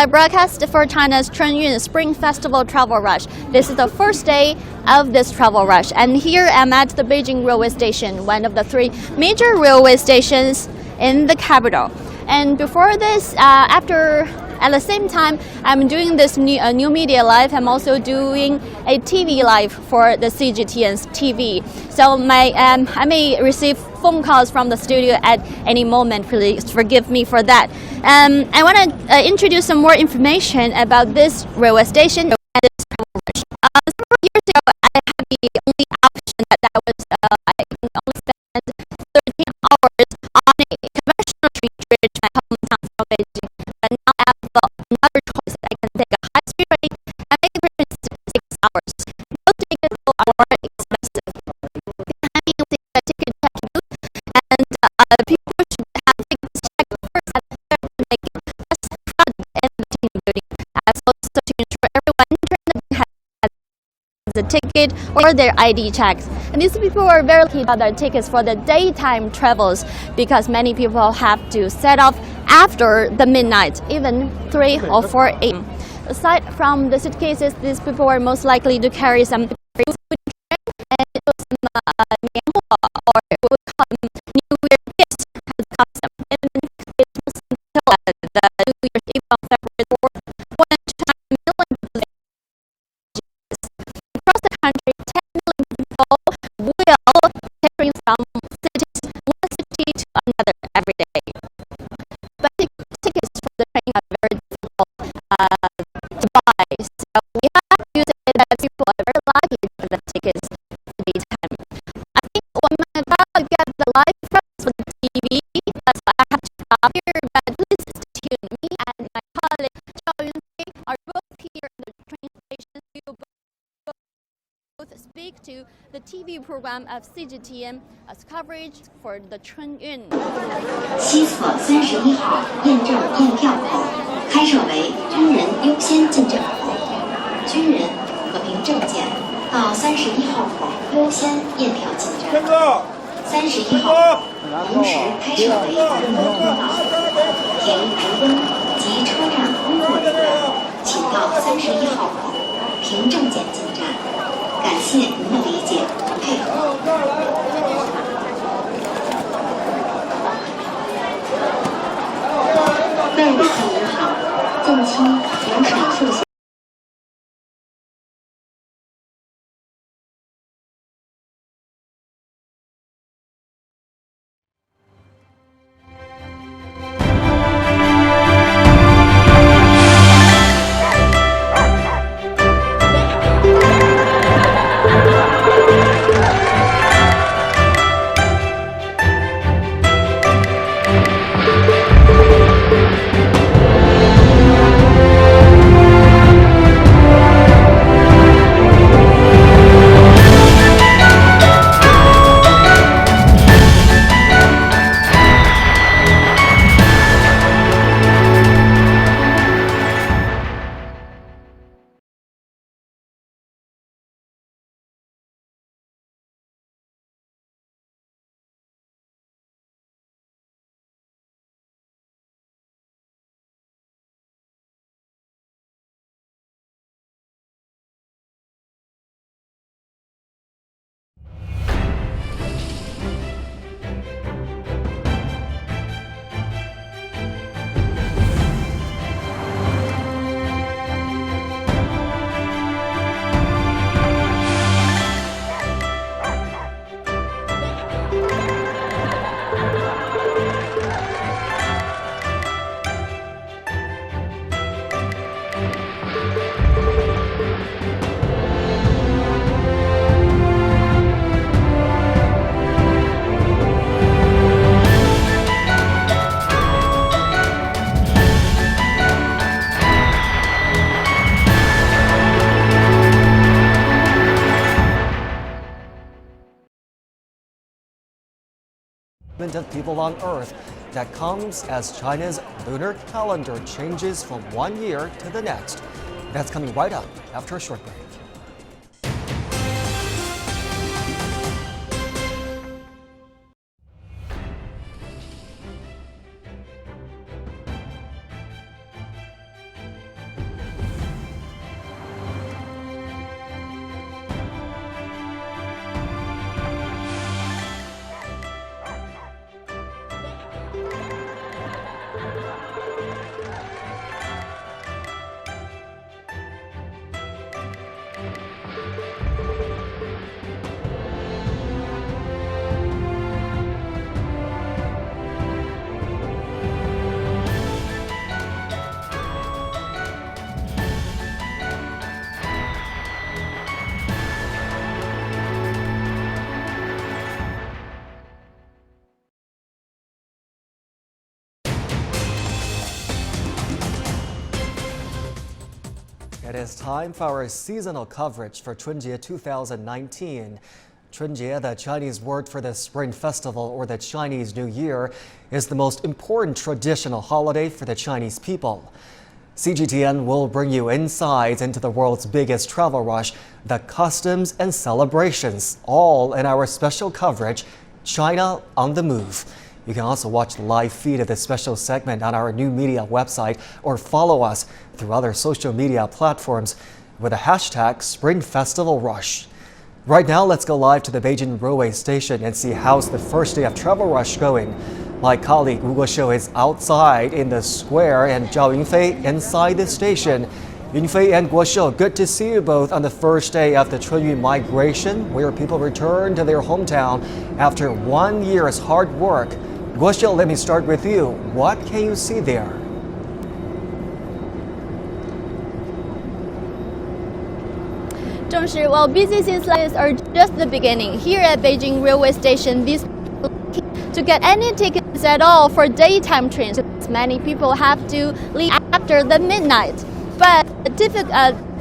I broadcast for China's Chunyun Spring Festival travel rush. This is the first day of this travel rush, and here I'm at the Beijing Railway Station, one of the three major railway stations in the capital. And before this, at the same time, I'm doing this new media live. I'm also doing a TV live for the CGTN's TV. So I may receive phone calls from the studio at any moment. Please forgive me for that. I want to introduce some more information about this railway station and this travel rush. Several years ago, I had the only option that was I can only spend 13 hours on a conventional train to reach my hometown from Beijing. But now I have another choice. I can take a high-speed train and make it in 6 hours. Those tickets are more expensive. Behind me, you'll see a ticket check booth, and people should have tickets checked first at the fair to make it less crowded in the team building. So to ensure everyone has a ticket or their ID checks. And these people are very lucky about their tickets for the daytime travels because many people have to set off after the midnight, even 3 or 4 a.m. Aside from the suitcases, these people are most likely to carry some food and some or New Year gifts as custom. And it's until the New Year's Eve on February 4th, 1 million people across the country, 10 million people will carry from one city to another every day. But tickets for the train are very difficult to buy, so we have to say that people are very lucky to get the tickets for the daytime. I think when my child gets the live broadcast for the TV, that's why I have to stop here, but please stay tuned. Me and my colleague Zhao Yunfei are both here at the train station. We will both speak to the TV program of CGTN as coverage for the Chunyun. 西侧31号验证验票口开设为军人优先进站口，军人可凭证件到31号口优先验票进站。31号口同时开设为人工通道，铁路职工及车站工作人员请到31号口凭证件进站。感谢您的理解和配合。各位客您好，近期有少数。Of people on Earth that comes as China's lunar calendar changes from one year to the next. That's coming right up after a short break. It is time for our seasonal coverage for Chunyun 2019. Chunyun, the Chinese word for the Spring Festival or the Chinese New Year, is the most important traditional holiday for the Chinese people. CGTN will bring you insights into the world's biggest travel rush, the customs and celebrations, all in our special coverage, China on the Move. You can also watch the live feed of this special segment on our new media website or follow us through other social media platforms with the hashtag Spring Festival Rush. Right now, let's go live to the Beijing Railway Station and see how's the first day of travel rush going. My colleague Guoxiu is outside in the square and Zhao Yunfei inside the station. Yunfei and Guoxiu, good to see you both on the first day of the Chunyun migration, where people return to their hometown after 1 year's hard work. Guoxiu, let me start with you. What can you see there? Zhongshi, well, busy scenes like this are just the beginning. Here at Beijing Railway Station, these to get any tickets at all for daytime trains, many people have to leave after the midnight. But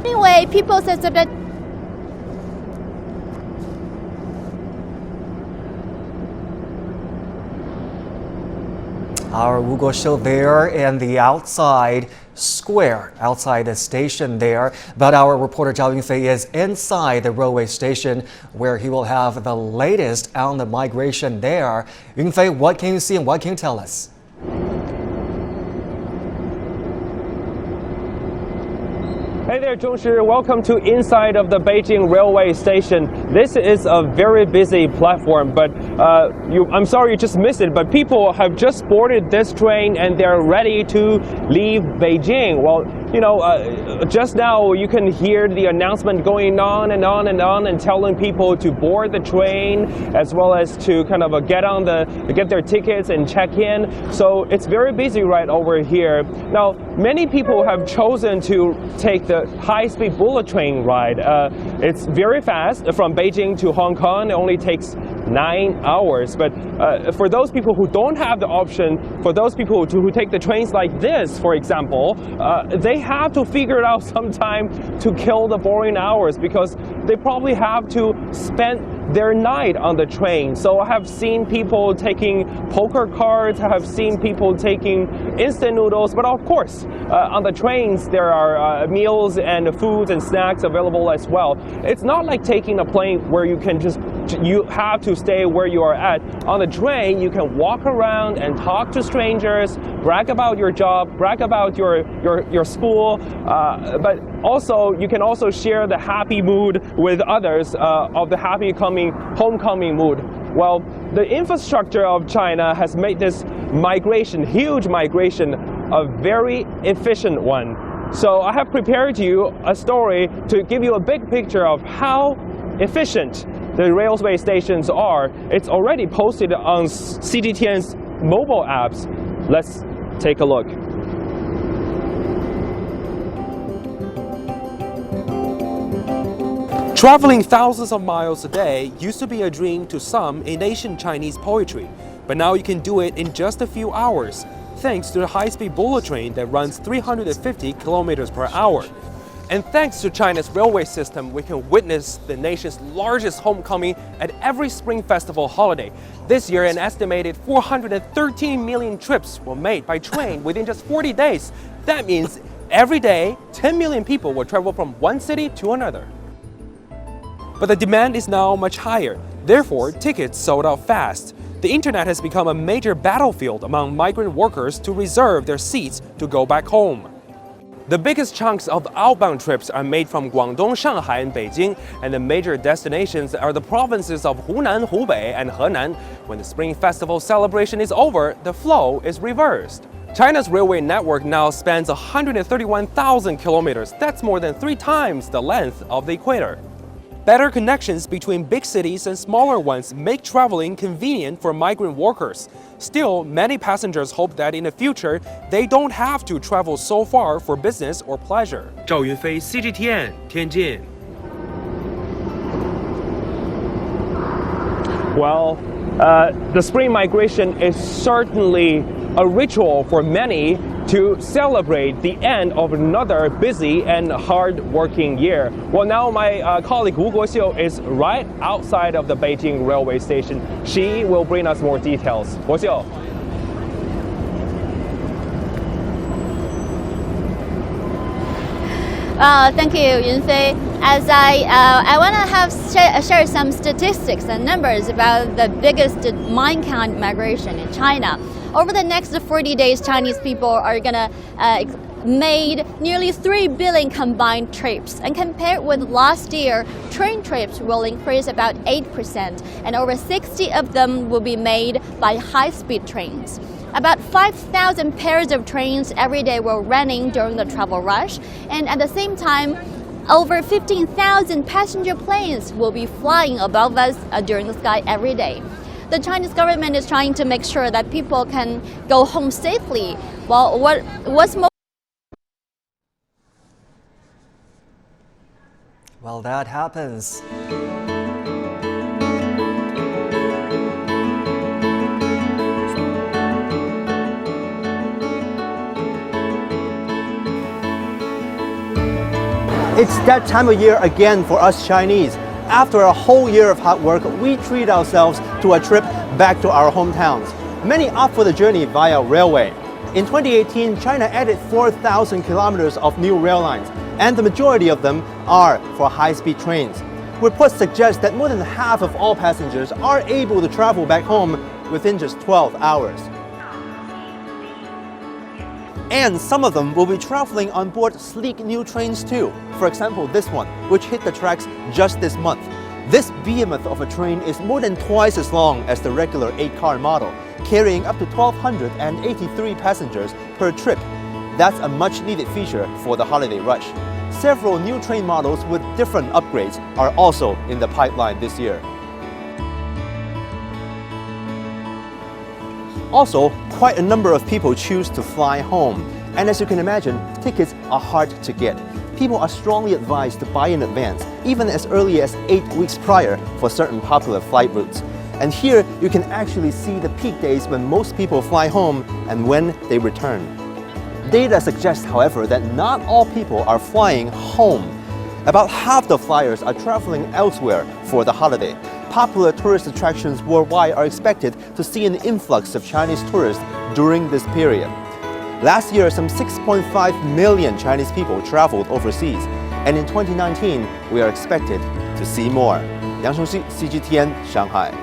anyway, people said that Our Guoxiu there in the outside square, outside the station there. But our reporter Zhao Yunfei is inside the railway station where he will have the latest on the migration there. Yunfei, what can you see and what can you tell us? Hey there, Zhongshi. Welcome to inside of the Beijing Railway Station. This is a very busy platform, but I'm sorry you just missed it, but people have just boarded this train and they're ready to leave Beijing. Well, you know, just now you can hear the announcement going on and on and on and telling people to board the train as well as to kind of get their tickets and check in. So it's very busy right over here. Now, many people have chosen to take the high-speed bullet train ride. It's very fast. From Beijing to Hong Kong, it only takes 9 hours. But for those people who don't have the option, for those people who take the trains like this, for example, they have to figure it out some time to kill the boring hours because they probably have to spend their night on the train. So I have seen people taking poker cards, I have seen people taking instant noodles, but of course, on the trains there are meals and foods and snacks available as well. It's not like taking a plane where you have to stay where you are at. On the train, you can walk around and talk to strangers, brag about your job, brag about your school, but also you can also share the happy mood with others of the homecoming mood. Well, the infrastructure of China has made this migration, huge migration, a very efficient one. So I have prepared you a story to give you a big picture of how efficient the railway stations are. It's already posted on CGTN's mobile apps. Let's take a look. Traveling thousands of miles a day used to be a dream to some in ancient Chinese poetry, but now you can do it in just a few hours, thanks to the high-speed bullet train that runs 350 kilometers per hour. And thanks to China's railway system, we can witness the nation's largest homecoming at every Spring Festival holiday. This year, an estimated 413 million trips were made by train within just 40 days. That means every day, 10 million people will travel from one city to another. But the demand is now much higher. Therefore, tickets sold out fast. The internet has become a major battlefield among migrant workers to reserve their seats to go back home. The biggest chunks of outbound trips are made from Guangdong, Shanghai, and Beijing, and the major destinations are the provinces of Hunan, Hubei, and Henan. When the Spring Festival celebration is over, the flow is reversed. China's railway network now spans 131,000 kilometers. That's more than 3 times the length of the equator. Better connections between big cities and smaller ones make traveling convenient for migrant workers. Still, many passengers hope that in the future, they don't have to travel so far for business or pleasure. Zhao Yunfei, CGTN, Tianjin. Well, the spring migration is certainly a ritual for many to celebrate the end of another busy and hard-working year. Well, now my colleague Guoxiu is right outside of the Beijing Railway Station. She will bring us more details. Guoxiu. Thank you, Yunfei. As I want to share some statistics and numbers about the biggest mankind migration in China. Over the next 40 days, Chinese people are gonna made nearly 3 billion combined trips, and compared with last year, train trips will increase about 8%, and over 60 of them will be made by high-speed trains. About 5,000 pairs of trains every day were running during the travel rush, and at the same time, over 15,000 passenger planes will be flying above us during the sky every day. The Chinese government is trying to make sure that people can go home safely. Well, what's most Well, that happens. It's that time of year again for us Chinese. After a whole year of hard work, we treat ourselves to a trip back to our hometowns. Many opt for the journey via railway. In 2018, China added 4,000 kilometers of new rail lines, and the majority of them are for high-speed trains. Reports suggest that more than half of all passengers are able to travel back home within just 12 hours. And some of them will be traveling on board sleek new trains too. For example, this one, which hit the tracks just this month. This behemoth of a train is more than twice as long as the regular 8-car model, carrying up to 1,283 passengers per trip. That's a much-needed feature for the holiday rush. Several new train models with different upgrades are also in the pipeline this year. Also, quite a number of people choose to fly home. And as you can imagine, tickets are hard to get. People are strongly advised to buy in advance, even as early as 8 weeks prior for certain popular flight routes. And here, you can actually see the peak days when most people fly home and when they return. Data suggests, however, that not all people are flying home. About half the flyers are traveling elsewhere for the holiday. Popular tourist attractions worldwide are expected to see an influx of Chinese tourists during this period. Last year, some 6.5 million Chinese people traveled overseas, and in 2019, we are expected to see more. Yang Shengxi, CGTN, Shanghai.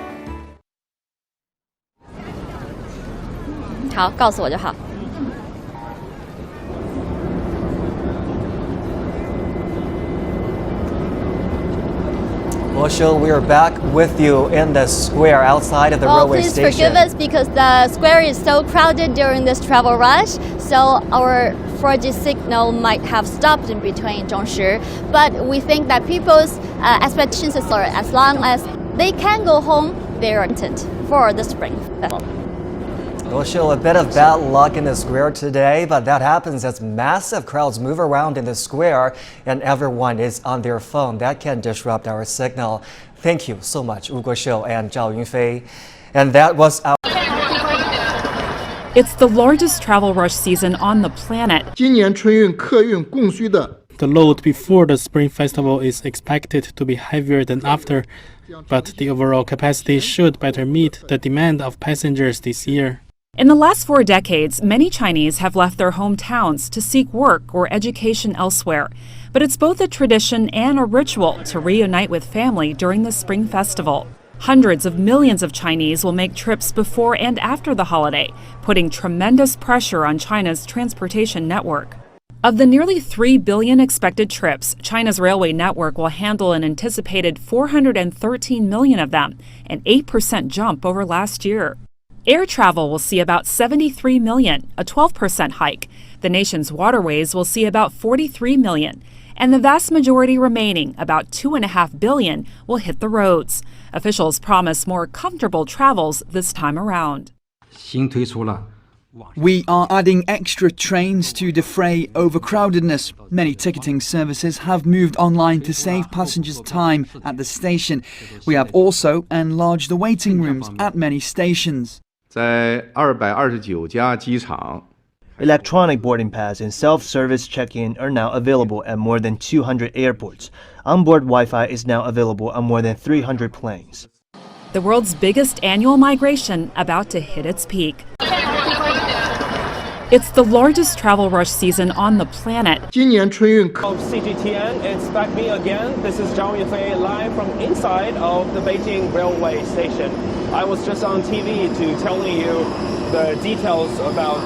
好，告诉我就好。Guoxiu, we are back with you in the square outside of the railway please station. forgive us because the square is so crowded during this travel rush, so our 4G signal might have stopped in between Zhongshi. But we think that people's expectations are as long as they can go home, they are content for the spring festival. Guoxiu, a bit of bad luck in the square today, but that happens as massive crowds move around in the square and everyone is on their phone. That can disrupt our signal. Thank you so much, Guoxiu and Zhao Yunfei. And that was our... It's the largest travel rush season on the planet. 今年春运客运供需的 The load before the Spring Festival is expected to be heavier than after, but the overall capacity should better meet the demand of passengers this year. In the last 4 decades, many Chinese have left their hometowns to seek work or education elsewhere. But it's both a tradition and a ritual to reunite with family during the Spring Festival. Hundreds of millions of Chinese will make trips before and after the holiday, putting tremendous pressure on China's transportation network. Of the nearly 3 billion expected trips, China's railway network will handle an anticipated 413 million of them, an 8% jump over last year. Air travel will see about 73 million, a 12% hike. The nation's waterways will see about 43 million. And the vast majority remaining, about 2.5 billion, will hit the roads. Officials promise more comfortable travels this time around. We are adding extra trains to defray overcrowdedness. Many ticketing services have moved online to save passengers time at the station. We have also enlarged the waiting rooms at many stations. 在229家机场 Electronic boarding pass and self-service check-in are now available at more than 200 airports. Onboard Wi-Fi is now available on more than 300 planes. The world's biggest annual migration about to hit its peak. It's the largest travel rush season on the planet. 今年春运 Of CGTN, it's back me again. This is Zhao Yunfei live from inside of the Beijing Railway Station. I was just on TV to telling you the details about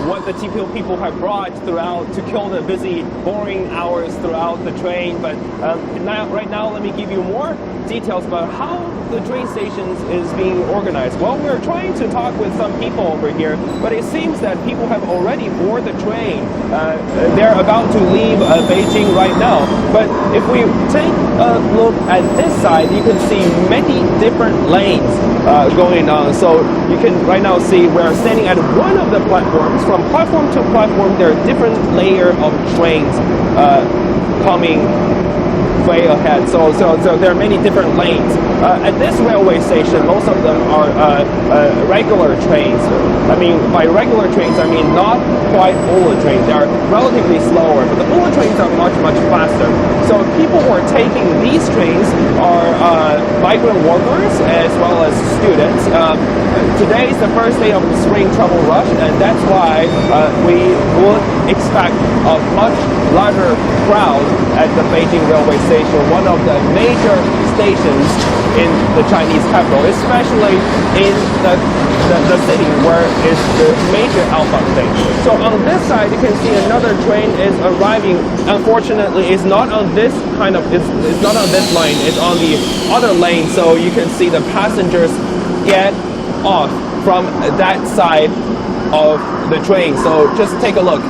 what the TPO people have brought throughout to kill the busy, boring hours throughout the train. But right now, let me give you more details about how the train stations is being organized. Well, we're trying to talk with some people over here, but it seems that people have already boarded the train. They're about to leave Beijing right now. But if we take a look at this side, you can see many different lanes going on. So you can right now see we're standing at one of the platforms. From platform to platform, there are different layer of trains coming way ahead. So there are many different lanes. At this railway station, most of them are regular trains. I mean, by regular trains, I mean not quite bullet trains. They are relatively slower, but the bullet trains are much, much faster. So people who are taking these trains are migrant workers as well as students. Today is the first day of the spring travel rush, and that's why we would expect a much larger crowd at the Beijing Railway Station, one of the major stations in the Chinese capital, especially in the city where it's the major outbound station. So on this side, you can see another train is arriving. Unfortunately, it's not on this it's not on this lane. It's on the other lane. So you can see the passengers get off from that side of the train. So just take a look.